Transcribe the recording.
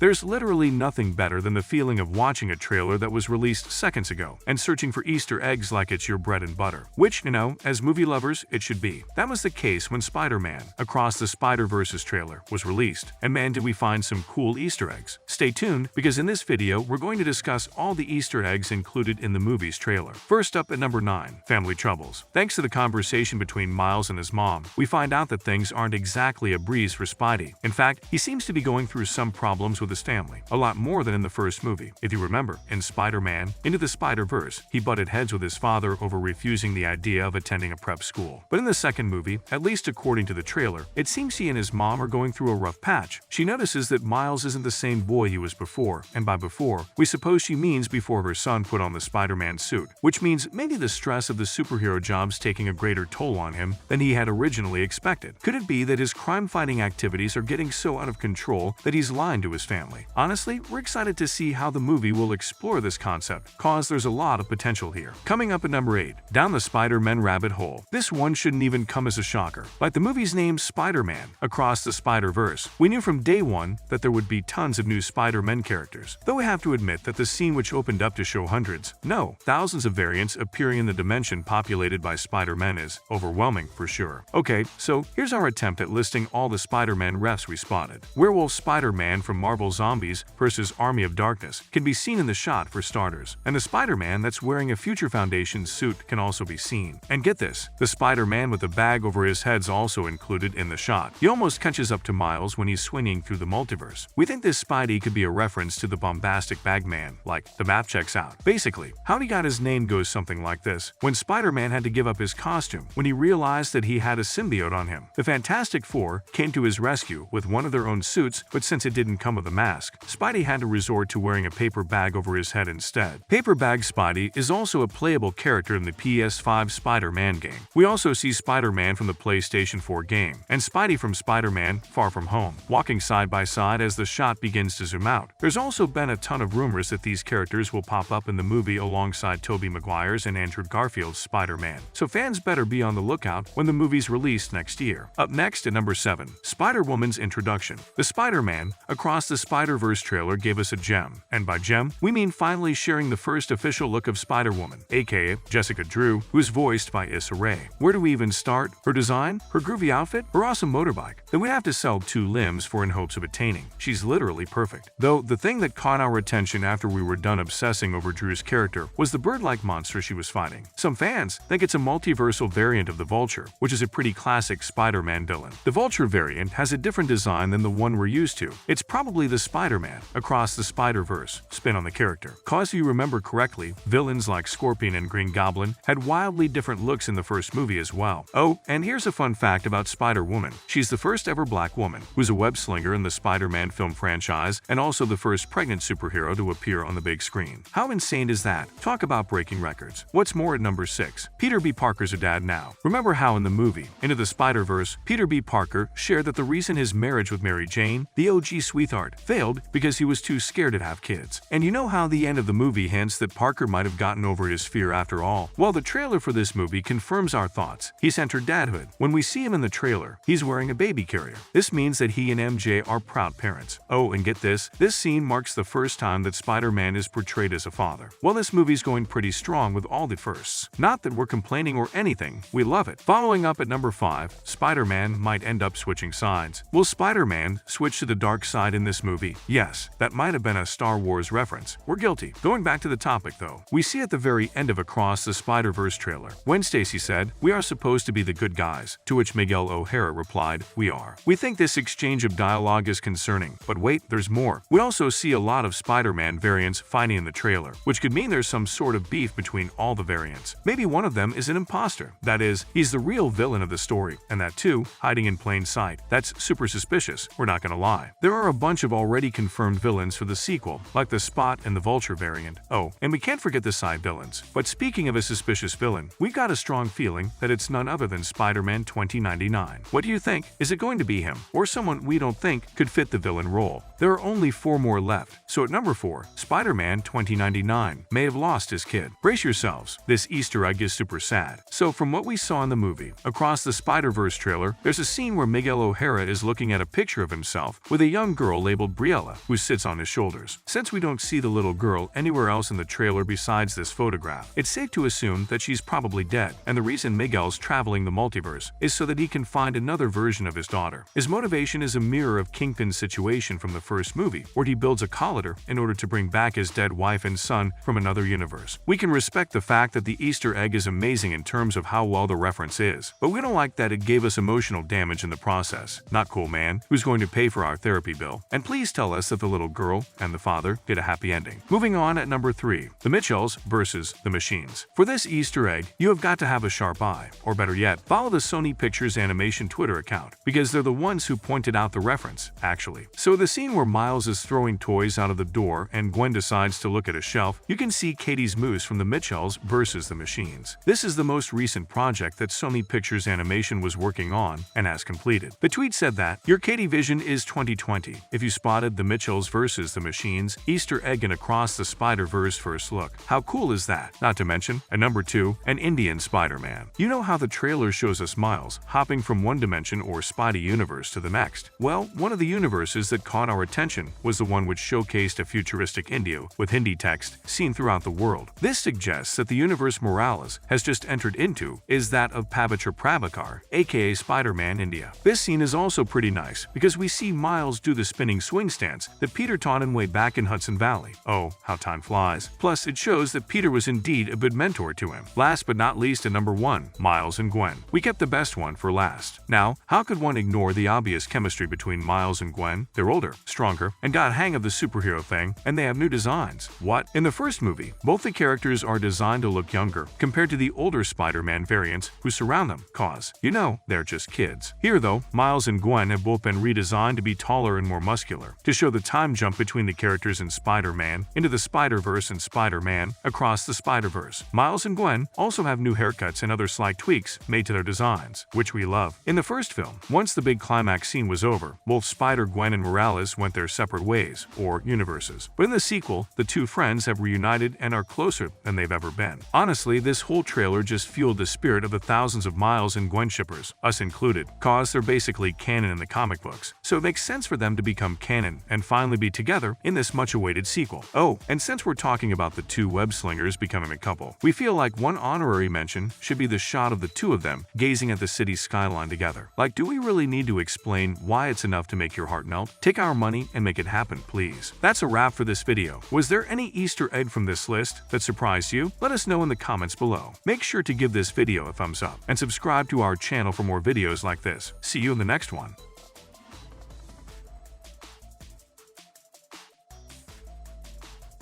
There's literally nothing better than the feeling of watching a trailer that was released seconds ago and searching for Easter eggs like it's your bread and butter. Which, as movie lovers, it should be. That was the case when Spider-Man Across the Spider-Verse's trailer was released, and man did we find some cool Easter eggs. Stay tuned, because in this video we're going to discuss all the Easter eggs included in the movie's trailer. First up at number 9, family troubles. Thanks to the conversation between Miles and his mom, we find out that things aren't exactly a breeze for Spidey. In fact, he seems to be going through some problems with his family, a lot more than in the first movie. If you remember, in Spider-Man Into the Spider-Verse, he butted heads with his father over refusing the idea of attending a prep school. But in the second movie, at least according to the trailer, it seems he and his mom are going through a rough patch. She notices that Miles isn't the same boy he was before, and by before, we suppose she means before her son put on the Spider-Man suit, which means maybe the stress of the superhero job's taking a greater toll on him than he had originally expected. Could it be that his crime-fighting activities are getting so out of control that he's lying to his family? Honestly, we're excited to see how the movie will explore this concept, cause there's a lot of potential here. Coming up at number 8, down the Spider-Man rabbit hole. This one shouldn't even come as a shocker. Like the movie's name Spider-Man Across the Spider-Verse, we knew from day one that there would be tons of new Spider-Man characters, though we have to admit that the scene which opened up to show hundreds, no, thousands of variants appearing in the dimension populated by Spider-Man is overwhelming for sure. Okay, so here's our attempt at listing all the Spider-Man refs we spotted. Werewolf Spider-Man from Marvel Zombies vs. Army of Darkness can be seen in the shot for starters, and the Spider-Man that's wearing a Future Foundation suit can also be seen. And get this, the Spider-Man with the bag over his head's also included in the shot. He almost catches up to Miles when he's swinging through the multiverse. We think this Spidey could be a reference to the bombastic Bagman, like the map checks out. Basically, how he got his name goes something like this. When Spider-Man had to give up his costume when he realized that he had a symbiote on him, the Fantastic Four came to his rescue with one of their own suits, but since it didn't come with a mask, Spidey had to resort to wearing a paper bag over his head instead. Paper Bag Spidey is also a playable character in the PS5 Spider-Man game. We also see Spider-Man from the PlayStation 4 game, and Spidey from Spider-Man Far From Home, walking side by side as the shot begins to zoom out. There's also been a ton of rumors that these characters will pop up in the movie alongside Tobey Maguire's and Andrew Garfield's Spider-Man, so fans better be on the lookout when the movie's released next year. Up next at number 7, Spider-Woman's introduction. The Spider-Man Across the Spider-Verse trailer gave us a gem, and by gem, we mean finally sharing the first official look of Spider-Woman, aka Jessica Drew, who's voiced by Issa Rae. Where do we even start? Her design? Her groovy outfit? Her awesome motorbike? Then we'd have to sell 2 limbs for in hopes of attaining. She's literally perfect. Though the thing that caught our attention after we were done obsessing over Drew's character was the bird-like monster she was fighting. Some fans think it's a multiversal variant of the Vulture, which is a pretty classic Spider-Man villain. The Vulture variant has a different design than the one we're used to. It's probably the Spider-Man Across the Spider-Verse spin on the character. Cause if you remember correctly, villains like Scorpion and Green Goblin had wildly different looks in the first movie as well. Oh, and here's a fun fact about Spider-Woman. She's the first ever black woman who's a web-slinger in the Spider-Man film franchise and also the first pregnant superhero to appear on the big screen. How insane is that? Talk about breaking records. What's more at number 6, Peter B. Parker's a dad now. Remember how in the movie Into the Spider-Verse, Peter B. Parker shared that the reason his marriage with Mary Jane, the OG sweetheart, failed because he was too scared to have kids. And you know how the end of the movie hints that Parker might have gotten over his fear after all? Well, the trailer for this movie confirms our thoughts. He's entered dadhood. When we see him in the trailer, he's wearing a baby carrier. This means that he and MJ are proud parents. Oh, and get this scene marks the first time that Spider-Man is portrayed as a father. Well, this movie's going pretty strong with all the firsts. Not that we're complaining or anything, we love it. Following up at number 5, Spider-Man might end up switching sides. Will Spider-Man switch to the dark side in this movie? Yes, that might have been a Star Wars reference. We're guilty. Going back to the topic though, we see at the very end of Across the Spider-Verse trailer, when Stacy said, "We are supposed to be the good guys," to which Miguel O'Hara replied, "We are." We think this exchange of dialogue is concerning, but wait, there's more. We also see a lot of Spider-Man variants fighting in the trailer, which could mean there's some sort of beef between all the variants. Maybe one of them is an imposter. That is, he's the real villain of the story, and that too, hiding in plain sight. That's super suspicious, we're not gonna lie. There are a bunch of already confirmed villains for the sequel, like the Spot and the Vulture variant. Oh, and we can't forget the side villains. But speaking of a suspicious villain, we've got a strong feeling that it's none other than Spider-Man 2099. What do you think? Is it going to be him, or someone we don't think could fit the villain role? There are only 4 more left, so at number 4, Spider-Man 2099 may have lost his kid. Brace yourselves, this Easter egg is super sad. So from what we saw in the movie, Across the Spider-Verse trailer, there's a scene where Miguel O'Hara is looking at a picture of himself with a young girl labeled Briella, who sits on his shoulders. Since we don't see the little girl anywhere else in the trailer besides this photograph, it's safe to assume that she's probably dead, and the reason Miguel's traveling the multiverse is so that he can find another version of his daughter. His motivation is a mirror of Kingpin's situation from the first movie, where he builds a collider in order to bring back his dead wife and son from another universe. We can respect the fact that the Easter egg is amazing in terms of how well the reference is, but we don't like that it gave us emotional damage in the process. Not cool, man. Who's going to pay for our therapy bill? And please tell us that the little girl and the father get a happy ending. Moving on at number 3, The Mitchells versus the Machines. For this Easter egg, you have got to have a sharp eye, or better yet, follow the Sony Pictures Animation Twitter account, because they're the ones who pointed out the reference, actually. So the scene where Miles is throwing toys out of the door and Gwen decides to look at a shelf, you can see Katie's moose from The Mitchells versus the Machines. This is the most recent project that Sony Pictures Animation was working on and has completed. The tweet said that, "Your Katie vision is 2020. If you spotted The Mitchells versus the Machines Easter egg in Across the Spider-Verse first look. How cool is that?" Not to mention, at number 2, an Indian Spider-Man. You know how the trailer shows us Miles hopping from one dimension or Spidey universe to the next? Well, one of the universes that caught our attention was the one which showcased a futuristic India with Hindi text seen throughout the world. This suggests that the universe Morales has just entered into is that of Pavitra Prabhakar, aka Spider-Man India. This scene is also pretty nice because we see Miles do the spinning swing stance that Peter taught him way back in Hudson Valley. Oh, how time flies. Plus, it shows that Peter was indeed a good mentor to him. Last but not least, at number 1, Miles and Gwen. We kept the best one for last. Now, how could one ignore the obvious chemistry between Miles and Gwen? They're older, stronger, and got a hang of the superhero thing, and they have new designs. What? In the first movie, both the characters are designed to look younger compared to the older Spider-Man variants who surround them, cause, you know, they're just kids. Here though, Miles and Gwen have both been redesigned to be taller and more muscular, to show the time jump between the characters in Spider-Man into the Spider-Verse and Spider-Man Across the Spider-Verse. Miles and Gwen also have new haircuts and other slight tweaks made to their designs, which we love. In the first film, once the big climax scene was over, both Spider-Gwen and Morales went their separate ways, or universes. But in the sequel, the two friends have reunited and are closer than they've ever been. Honestly, this whole trailer just fueled the spirit of the thousands of Miles and Gwen shippers, us included, cause they're basically canon in the comic books. So it makes sense for them to become canon and finally be together in this much-awaited sequel. Oh, and since we're talking about the two web-slingers becoming a couple, we feel like one honorary mention should be the shot of the two of them gazing at the city's skyline together. Like, do we really need to explain why it's enough to make your heart melt? Take our money and make it happen, please. That's a wrap for this video. Was there any Easter egg from this list that surprised you? Let us know in the comments below. Make sure to give this video a thumbs up and subscribe to our channel for more videos like this. See you in the next one.